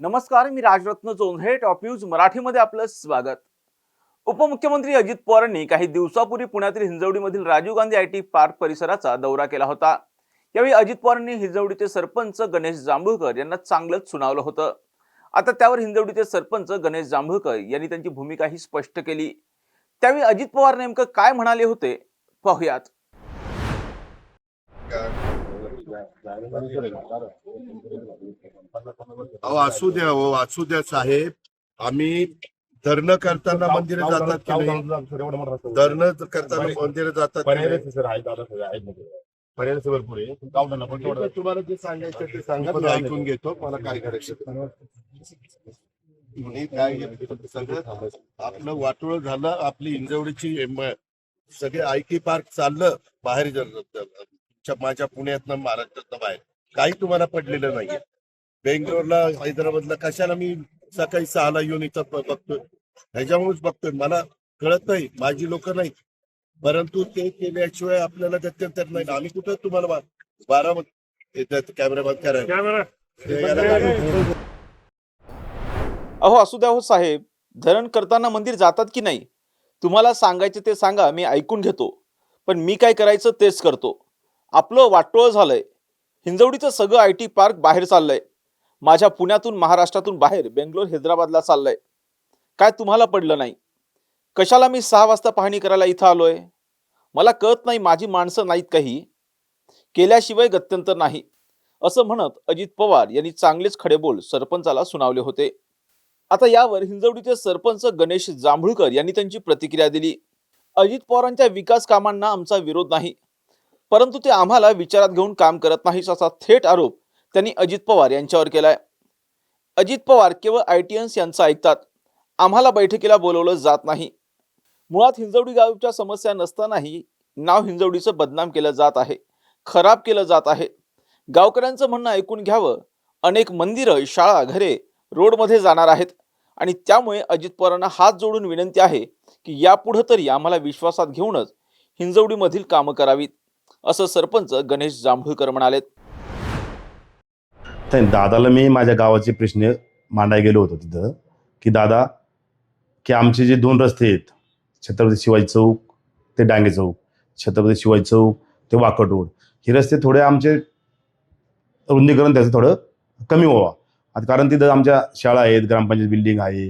नमस्कार, मी Rajratna Jondhale. Top news मराठीमध्ये आपलं स्वागत. उपमुख्यमंत्री अजित पवारांनी काही दिवसापूर्वी पुण्यातील हिंजवडीमधील राजीव गांधी आयटी पार्क परिसराचा दौरा केला होता. यावेळी अजित पवारांनी हिंजवडीचे सरपंच गणेश जांभूळकर यांना चांगलंच सुनावलं होतं. आता त्यावर हिंजवडीचे सरपंच गणेश जांभूळकर यांनी त्यांची भूमिकाही स्पष्ट केली. त्यावेळी अजित पवार नेमकं काय म्हणाले होते पाहूयात. असू द्या साहेब. आम्ही धरणं करताना मंदिरात जातात की नाही? धरणं करताना मंदिरात जातात की नाही? तुम्हाला जे सांगायचं ते सांगा, मी ऐकून घेतो. मला काय करायचं काय सगळं आपलं वाटोळ झालं. आपली इंजवडीची सगळे आयटी पार्क चाललं बाहेर, माझ्या पुण्यातनं महाराष्ट्रातनं बाहेर काही तुम्हाला पडलेलं नाहीये. बेंगलोरला हैदराबादला कशाला मी सकाळी 6ला येऊन इथं बघतोय? ह्याच्यामुळेच बघतोय. मला कळत नाही, माझी लोक नाही, परंतु ते केल्याशिवाय आपल्याला गत्यंतर नाही. आम्ही कुठं तुम्हाला 12 कॅमेरा बंद करायला. अहो असू द्या हो साहेब, धरण करताना मंदिर जातात की नाही? तुम्हाला सांगायचं ते सांगा, मी ऐकून घेतो. पण मी काय करायचं तेच करतो. आपलं वाटोळ झालंय. हिंजवडीचं सगळं आयटी पार्क बाहेर चाललंय. माझ्या पुण्यातून महाराष्ट्रातून बाहेर बेंगलोर हैदराबादला चाललंय. काय तुम्हाला पडलं नाही? कशाला मी 6 वाजता पाहणी करायला इथं आलोय? मला कळत नाही, माझी माणसं नाहीत काही? केल्याशिवाय गत्यंतर नाही, असं म्हणत अजित पवार यांनी चांगलेच खडेबोल सरपंचाला सुनावले होते. आता यावर हिंजवडीचे सरपंच गणेश जांभूळकर यांनी त्यांची प्रतिक्रिया दिली. अजित पवारांच्या विकास कामांना आमचा विरोध नाही, परंतु ते आम्हाला विचारात घेऊन काम करत नाहीत, असा थेट आरोप त्यांनी अजित पवार यांच्यावर केलाय. अजित पवार केवळ आयटीएन्स यांचं ऐकतात. आम्हाला बैठकीला बोलवलं जात नाही. मुळात हिंजवडी गावच्या समस्या नसतानाही नाव हिंजवडीचं बदनाम केलं जात आहे, खराब केलं जात आहे. गावकऱ्यांचं म्हणणं ऐकून घ्यावं. अनेक मंदिरं, शाळा, घरे रोडमध्ये जाणार आहेत आणि त्यामुळे अजित पवारांना हात जोडून विनंती आहे की यापुढे तरी आम्हाला विश्वासात घेऊनच हिंजवडीमधील कामं करावीत, असं सरपंच गणेश जांभूळकर म्हणालेत. दादाला मी माझ्या गावाचे प्रश्न मांडायला गेलो होतो तिथं, की दादा, की आमचे जे 2 रस्ते आहेत, छत्रपती शिवाजी चौक ते डांगे चौक, छत्रपती शिवाजी चौक ते वाकड रोड, हे रस्ते थोडे आमचे रुंदीकरण त्याचं थोडं कमी व्हावं. आता कारण तिथं आमच्या शाळा आहेत, ग्रामपंचायत बिल्डिंग आहे,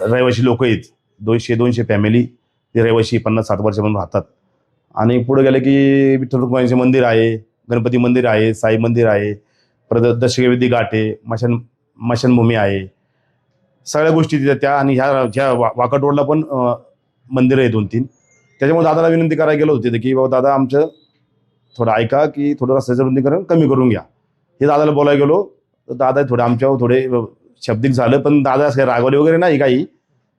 रहिवासी लोक आहेत, 200 फॅमिली ते रहिवासी 50-60 वर्षापासून राहतात. आणि पुढे गेले की विठ्ठल रुक्माईचे मंदिर आहे, गणपती मंदिर आहे, साई मंदिर आहे, परत दशकविधी घाट आहे, मशानभूमी आहे, सगळ्या गोष्टी तिथे त्या. आणि ह्या वाकड रोडला पण मंदिरं आहे 2-3. त्याच्यामुळे दादाला विनंती करायला गेलो होते की बाबा दादा, आमचं थोडं ऐका, की थोडं रस्त्याचं रुंदीकरण कमी करून घ्या. हे दादाला बोलायला गेलो तर दादा थोडे आमच्यावर थोडे शब्दिक झालं, पण दादा असं रागवले वगैरे नाही काही,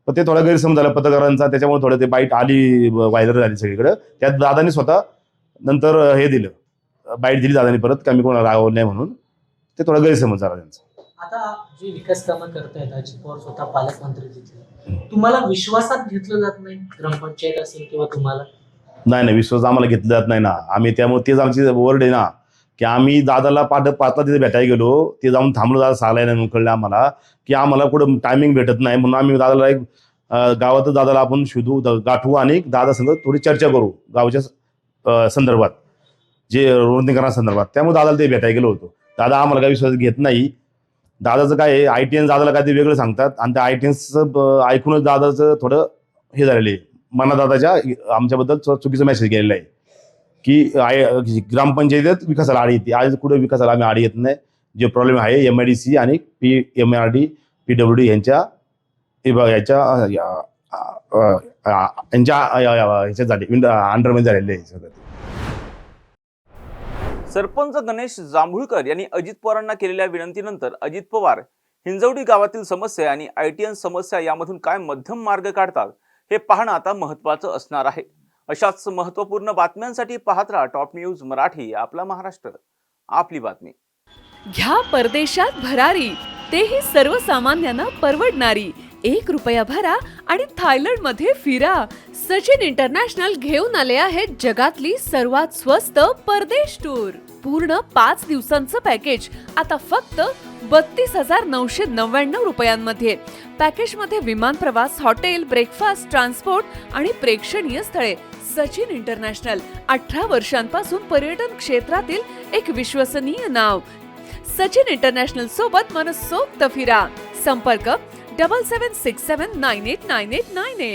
पण ते थोडा गैरसमज झाला पत्रकारांचा. त्याच्यामुळे थोडं ते बाईट आली, व्हायरल झाली सगळीकडे. त्यात दादानी स्वतः नंतर हे दिलं, बाईट दिली दादानी परत, कमी कोणाला रागवलं नाही म्हणून. ते थोडा गैरसमज झाला त्यांचा. आता जी विकास कामं करतायत अजित पवार स्वतः पालकमंत्री तिथे, तुम्हाला विश्वासात घेतलं जात नाही? ग्रामपंचायत असेल किंवा तुम्हाला? नाही, विश्वास आम्हाला घेतला जात नाही ना. आम्ही त्यामुळे तेच आमची वर्ड आहे ना, की आम्ही दादाला 5ला तिथे भेटायला गेलो, ते जाऊन थांबलो. दादा 6ला नाही कळलं आम्हाला की आम्हाला कुठं टायमिंग भेटत नाही, म्हणून आम्ही दादाला एक गावातच दादाला आपण शोधू, गाठवू आणि दादा संग थोडी चर्चा करू गावच्या संदर्भात, जे रुंदीकरणासंदर्भात. त्यामुळे दादाला ते भेटायला गेलो होतो. दादा आम्हाला काही विश्वास घेत नाही. दादाचं काय आहे, आयटीएन्स दादाला काय ते वेगळं सांगतात, आणि त्या आयटीएन्सचं ऐकूनच दादाचं थोडं हे झालेलं आहे. मना दादाच्या आमच्याबद्दल चुकीचा मेसेज गेलेला आहे की ग्रामपंचायतीत विकासाला आडी येते. आज कुठे विकासाला आम्ही आडी येत नाही. जे प्रॉब्लेम आहे MIDC आणि MIRD PWD यांच्या अंडरमध्ये झालेले आहे सगळं. सरपंच गणेश जांभूळकर यांनी अजित पवारांना केलेल्या विनंतीनंतर अजित पवार हिंजवडी गावातील समस्या आणि आयटीएन समस्या यामधून काय मध्यम मार्ग काढतात हे पाहणं आता महत्त्वाचं असणार आहे. अशाच महत्त्वपूर्ण बातम्यांसाठी पाहत राहा टॉप न्यूज मराठी. आपला महाराष्ट्र, आपली बातमी. घ्या परदेशात भरारी, तेही सर्वसामान्यांना परवडणारी. 1 रुपया भरा आणि थायलंड मध्ये फिरा. सचिन इंटरनॅशनल घेऊन आले आहेत जगातली सर्वात स्वस्त परदेश टूर. पूर्ण 5 दिवसांचं पॅकेज आता फक्त 32,999 रुपयांमध्ये. पॅकेजमध्ये विमान प्रवास, हॉटेल, ब्रेकफास्ट, ट्रान्सपोर्ट आणि प्रेक्षणीय स्थळे. सचिन इंटरनॅशनल, 18 वर्षांपासून पर्यटन क्षेत्रातील एक विश्वसनीय नाव. सचिन इंटरनॅशनल सोबत मनसोक्त फिरा. संपर्क 7767989898.